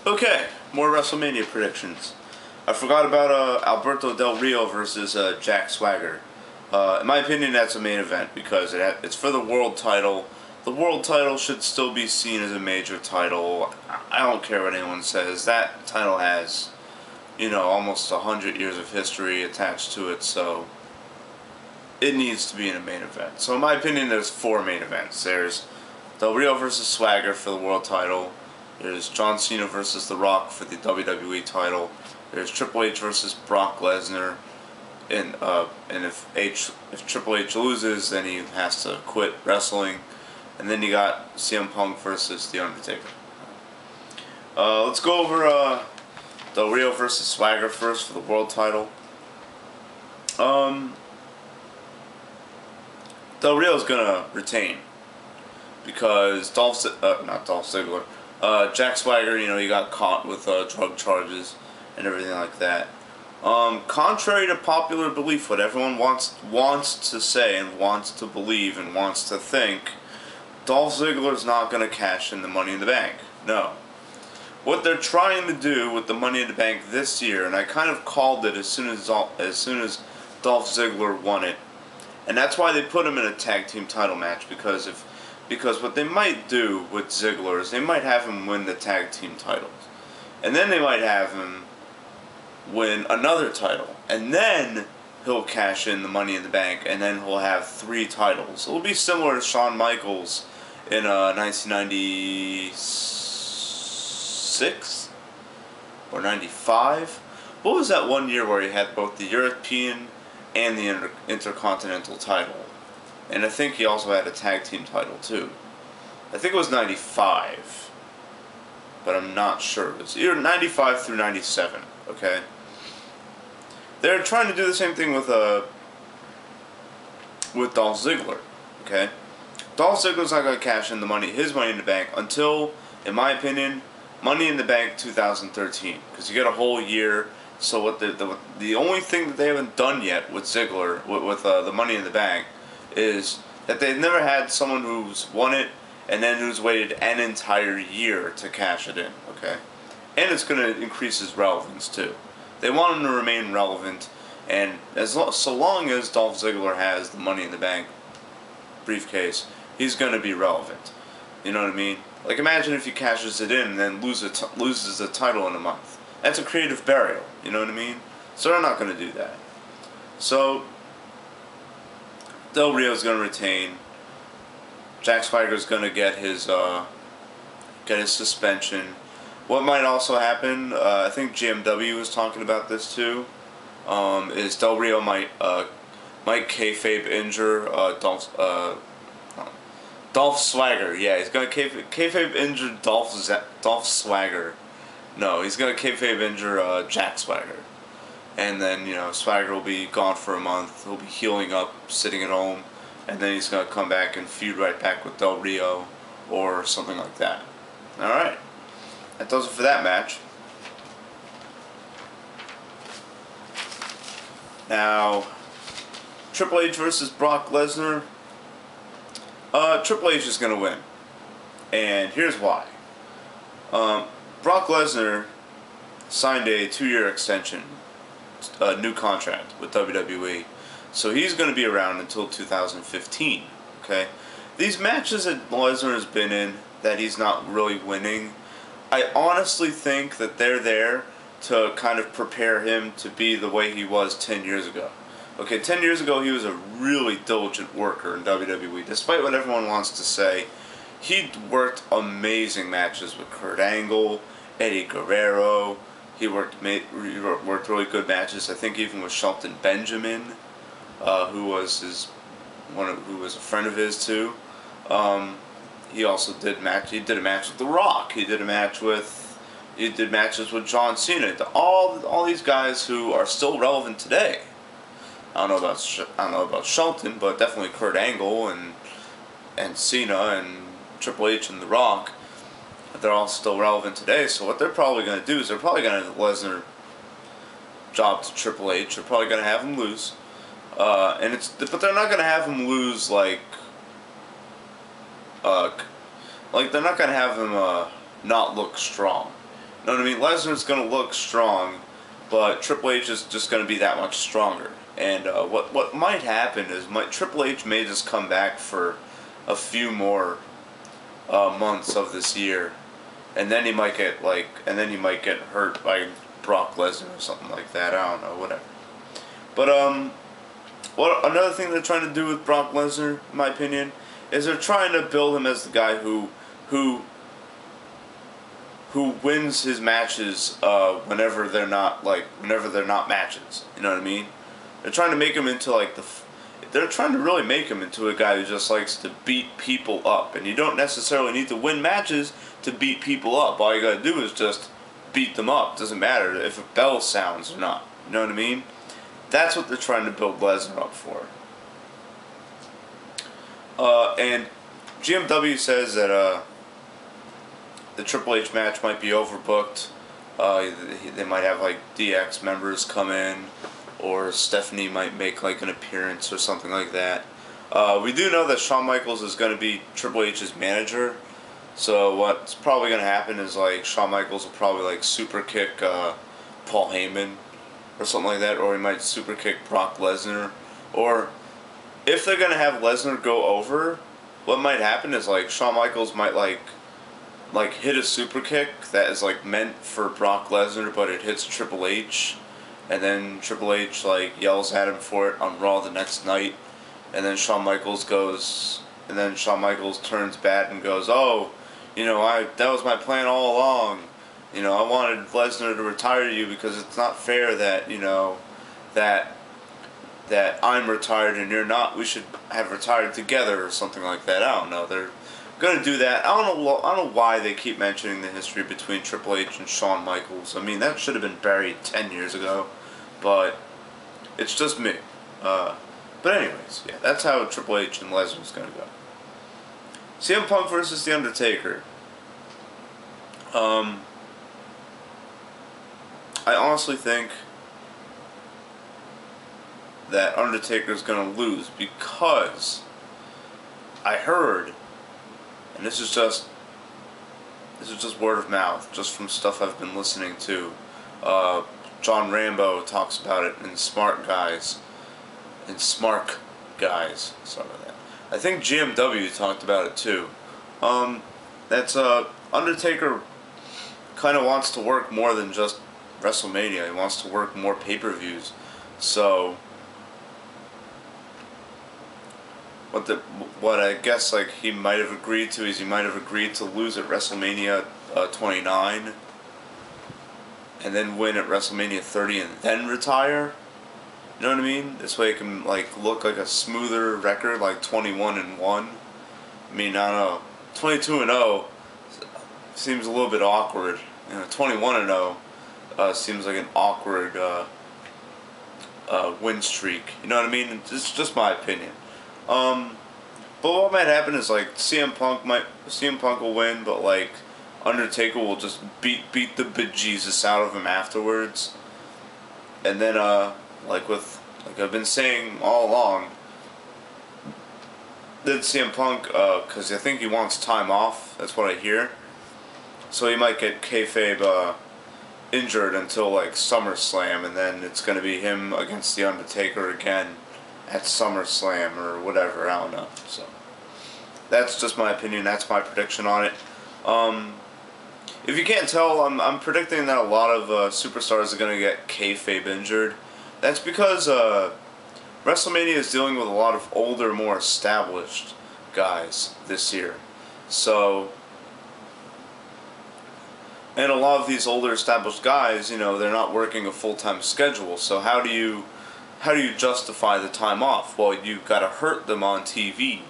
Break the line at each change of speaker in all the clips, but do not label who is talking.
Okay, more WrestleMania predictions. I forgot about Alberto Del Rio versus Jack Swagger. In my opinion, that's a main event because it's for the world title. The world title should still be seen as a major title. I don't care what anyone says. That title has, almost 100 years of history attached to it, so it needs to be in a main event. So in my opinion, there's 4 main events. There's Del Rio versus Swagger for the world title. There's John Cena versus The Rock for the WWE title. There's Triple H versus Brock Lesnar. And if Triple H loses, then he has to quit wrestling. And then you got CM Punk versus The Undertaker. Let's go over Del Rio versus Swagger first for the world title. Del Rio's gonna retain because not Dolph Ziggler, Jack Swagger, he got caught with drug charges and everything like that. Contrary to popular belief, what everyone wants to say and wants to believe and wants to think, Dolph Ziggler's not going to cash in the Money in the Bank. No. What they're trying to do with the Money in the Bank this year, and I kind of called it as soon as Dolph Ziggler won it, and that's why they put him in a tag team title match, because what they might do with Ziggler is they might have him win the tag team titles, and then they might have him win another title, and then he'll cash in the Money in the Bank, and then he'll have 3 titles. It'll be similar to Shawn Michaels in 1996 or 95. What was that one year where he had both the European and the Intercontinental title? And I think he also had a tag team title too. I think it was 95, but I'm not sure. It was either 95 through 97. Okay. They're trying to do the same thing with Dolph Ziggler. Okay. Dolph Ziggler's not going to cash in his Money in the Bank until, in my opinion, Money in the Bank 2013, because you get a whole year. So what the only thing that they haven't done yet with Ziggler with the Money in the Bank is that they've never had someone who's won it and then who's waited an entire year to cash it in. Okay. And it's going to increase his relevance too. They want him to remain relevant, and so long as Dolph Ziggler has the Money in the Bank briefcase, he's going to be relevant. You know what I mean? Like, imagine if he cashes it in and then loses the title in a month. That's a creative burial. You know what I mean? So they're not going to do that. So Del Rio's going to retain. Jack Swagger's going to get his suspension. What might also happen, I think GMW was talking about this too, is Del Rio might kayfabe injure Dolph Swagger. Yeah, he's gonna kayfabe injure Dolph Swagger. No, he's gonna kayfabe injure Jack Swagger, and then Swagger will be gone for a month. He'll be healing up, sitting at home, and then he's gonna come back and feud right back with Del Rio or something like that. All right. That does it for that match. Now, Triple H versus Brock Lesnar. Triple H is going to win. And here's why. Brock Lesnar signed a 2-year extension, a new contract with WWE. So he's going to be around until 2015. Okay? These matches that Lesnar has been in that he's not really winning, I honestly think that they're there to kind of prepare him to be the way he was 10 years ago. Okay, 10 years ago he was a really diligent worker in WWE. Despite what everyone wants to say, he worked amazing matches with Kurt Angle, Eddie Guerrero. He worked really good matches. I think even with Shelton Benjamin, who was a friend of his too. He also did a match with The Rock. He did matches with John Cena. All these guys who are still relevant today. I don't know about Shelton, but definitely Kurt Angle and Cena and Triple H and The Rock. They're all still relevant today. So what they're probably going to do is they're probably going to Lesnar job to Triple H. They're probably going to have him lose, but they're not going to have him lose like they're not going to have him not look strong. You know what I mean? Lesnar's going to look strong, but Triple H is just going to be that much stronger. And what might happen is Triple H may just come back for a few more months of this year, and then he might get hurt by Brock Lesnar or something like that. I don't know, whatever. But another thing they're trying to do with Brock Lesnar, in my opinion, is they're trying to build him as the guy who wins his matches whenever they're not matches. You know what I mean? They're trying to make him into they're trying to really make him into a guy who just likes to beat people up, and you don't necessarily need to win matches to beat people up. All you gotta do is just beat them up. It doesn't matter if a bell sounds or not. You know what I mean? That's what they're trying to build Lesnar up for. And GMW says that the Triple H match might be overbooked. They might have DX members come in, or Stephanie might make an appearance or something like that. We do know that Shawn Michaels is going to be Triple H's manager. So what's probably going to happen is Shawn Michaels will probably super kick Paul Heyman or something like that, or he might super kick Brock Lesnar. Or if they're going to have Lesnar go over, what might happen is Shawn Michaels might hit a super kick that is meant for Brock Lesnar, but it hits Triple H, and then Triple H yells at him for it on Raw the next night, and then Shawn Michaels turns bad and goes, "Oh, that was my plan all along. I wanted Lesnar to retire you because it's not fair that that I'm retired and you're not. We should have retired together," or something like that. I don't know. They're gonna do that. I don't know why they keep mentioning the history between Triple H and Shawn Michaels. I mean, that should have been buried 10 years ago, but it's just me. But anyways, yeah, that's how Triple H and Lesnar's gonna go. CM Punk versus The Undertaker. I honestly think that Undertaker's gonna lose because I heard, and this is just word of mouth, just from stuff I've been listening to. John Rambo talks about it in Smart Guys. Sorry about that. I think GMW talked about it too. That's Undertaker kind of wants to work more than just WrestleMania. He wants to work more pay-per-views. So what I guess he might have agreed to is he might have agreed to lose at WrestleMania 29, and then win at WrestleMania 30 and then retire. You know what I mean? This way it can look like a smoother record, 21-1. I mean, I don't know, 22-0 seems a little bit awkward. 21-0 seems like an awkward win streak. You know what I mean? It's just my opinion. But what might happen is CM Punk will win, but Undertaker will just beat the bejesus out of him afterwards, and then like I've been saying all along, then CM Punk, because I think he wants time off. That's what I hear. So he might get kayfabe injured until SummerSlam, and then it's gonna be him against the Undertaker again at SummerSlam or whatever. I don't know. So that's just my opinion. That's my prediction on it. If you can't tell, I'm predicting that a lot of superstars are gonna get kayfabe injured. That's because WrestleMania is dealing with a lot of older, more established guys this year. So, and a lot of these older, established guys, they're not working a full-time schedule. So how do you justify the time off? Well, you gotta hurt them on TV.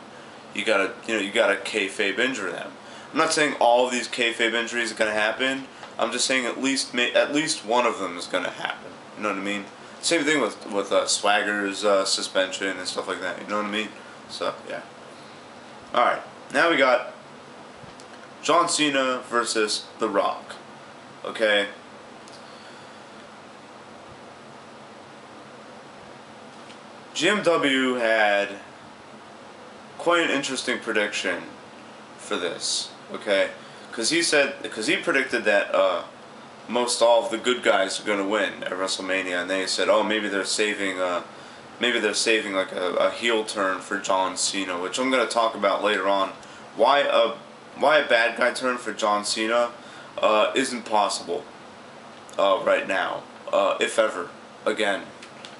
You gotta kayfabe injure them. I'm not saying all of these kayfabe injuries are gonna happen. I'm just saying at least one of them is gonna happen. You know what I mean? Same thing with Swagger's suspension and stuff like that. You know what I mean? So yeah. All right, now we got John Cena versus The Rock. Okay. GMW had quite an interesting prediction for this, okay? Because he predicted that most all of the good guys are going to win at WrestleMania, and they said, oh, maybe they're saving like a heel turn for John Cena, which I'm going to talk about later on. Why a bad guy turn for John Cena isn't possible right now, if ever, again,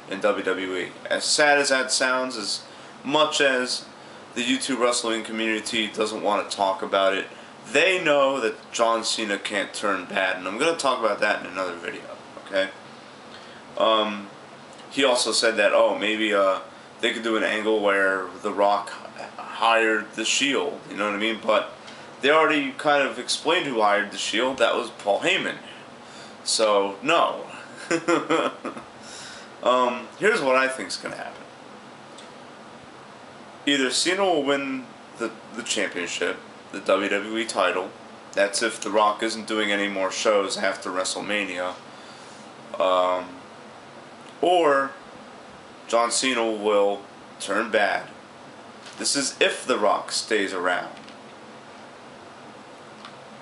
in WWE. As sad as that sounds, as much as the YouTube wrestling community doesn't want to talk about it, they know that John Cena can't turn bad, and I'm going to talk about that in another video, okay? He also said that, oh, maybe they could do an angle where The Rock hired The Shield, you know what I mean? But they already kind of explained who hired The Shield. That was Paul Heyman. So, no. Here's what I think is going to happen. Either Cena will win the championship, the WWE title. That's if The Rock isn't doing any more shows after WrestleMania. Or John Cena will turn bad. This is if The Rock stays around.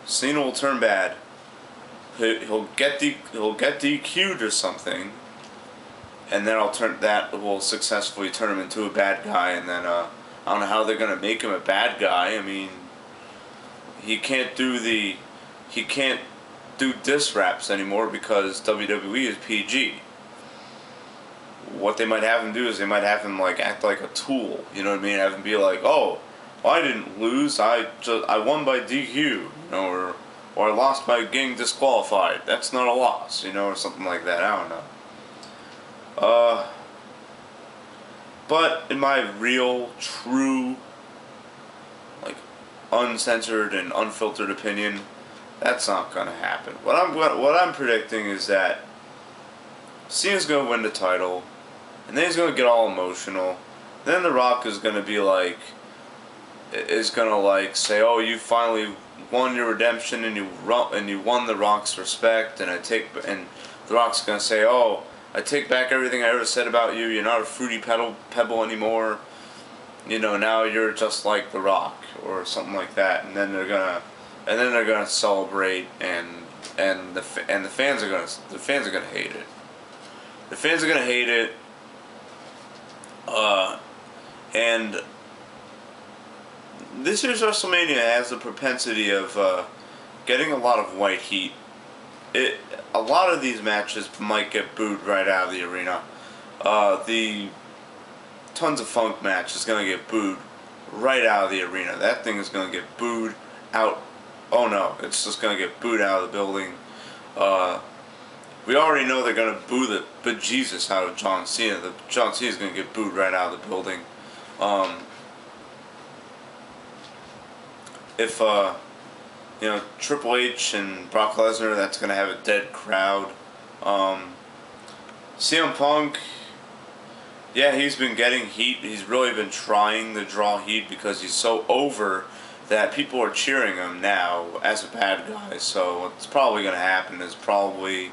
Cena will turn bad. He'll get DQ'd or something, and then that will successfully turn him into a bad guy. And then I don't know how they're gonna make him a bad guy. I mean, he can't do diss raps anymore because WWE is PG. What they might have him do is they might have him like act like a tool. You know what I mean? Have him be like, oh, well, I didn't lose. I won by DQ. You know, or I lost by getting disqualified. That's not a loss. You know, or something like that. I don't know. But in my real, true, like, uncensored and unfiltered opinion, that's not gonna happen. What I'm predicting is that Cena's gonna win the title, and then he's gonna get all emotional. Then The Rock is gonna be like, say, oh, you finally won your redemption, and you won The Rock's respect, and The Rock's gonna say, oh, I take back everything I ever said about you. You're not a fruity pebble anymore. You know, now you're just like The Rock, or something like that. And then they're gonna celebrate, and the fans are gonna hate it. The fans are gonna hate it. And this year's WrestleMania has the propensity of getting a lot of white heat. A lot of these matches might get booed right out of the arena. The Tons of Funk match is going to get booed right out of the arena. That thing is going to get booed out. Oh no, it's just going to get booed out of the building. We already know they're going to boo the bejesus out of John Cena. John Cena is going to get booed right out of the building. If you know, Triple H and Brock Lesnar, that's going to have a dead crowd. CM Punk, yeah, he's been getting heat. He's really been trying to draw heat because he's so over that people are cheering him now as a bad guy. So what's probably going to happen is probably,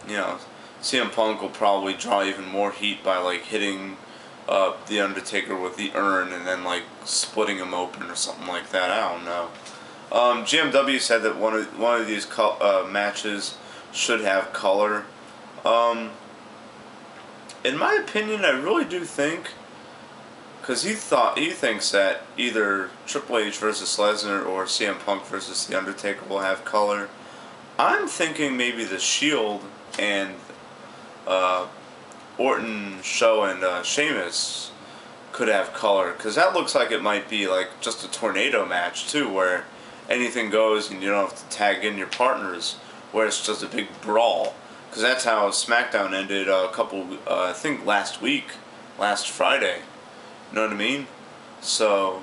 you know, CM Punk will probably draw even more heat by like hitting The Undertaker with the urn and then like splitting him open or something like that. I don't know. GMW said that one of these matches should have color. In my opinion, I really do think, because he thinks that either Triple H versus Lesnar or CM Punk versus The Undertaker will have color. I'm thinking maybe the Shield and Orton, Show, and Sheamus could have color, because that looks like it might be like just a tornado match too, where anything goes and you don't have to tag in your partners, where it's just a big brawl. Because that's how SmackDown ended I think last Friday. You know what I mean? So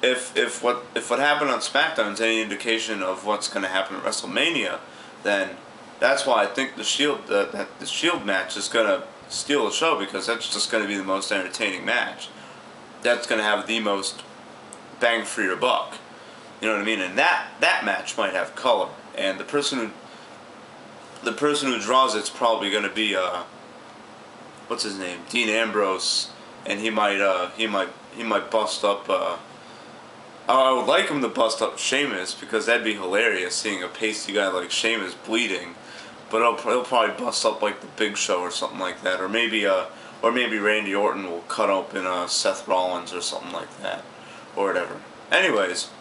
if what happened on SmackDown is any indication of what's going to happen at WrestleMania, then that's why I think the Shield that the Shield match is going to steal the show, because that's just going to be the most entertaining match. That's going to have the most bang for your buck. You know what I mean? And that match might have color, and the person who draws it's probably going to be what's his name, Dean Ambrose, and he might bust up I would like him to bust up Sheamus because that'd be hilarious seeing a pasty guy like Sheamus bleeding. But he'll probably bust up like the Big Show or something like that, or maybe Randy Orton will cut open Seth Rollins or something like that, or whatever. Anyways,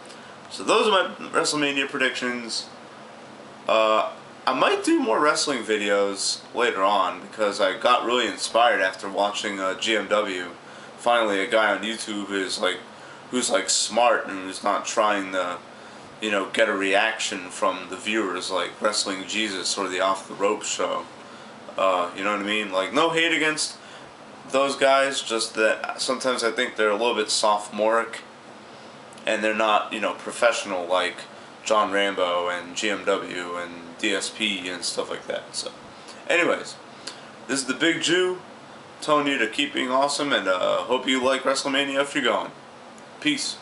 so those are my WrestleMania predictions. I might do more wrestling videos later on because I got really inspired after watching GMW. Finally, a guy on YouTube who's like smart and who's not trying to, get a reaction from the viewers like Wrestling Jesus or the Off the Ropes show. You know what I mean? Like, no hate against those guys, just that sometimes I think they're a little bit sophomoric and they're not, professional like John Rambo and GMW and DSP and stuff like that. So, anyways, this is the Big Jew telling you to keep being awesome, and hope you like WrestleMania if you're going. Peace.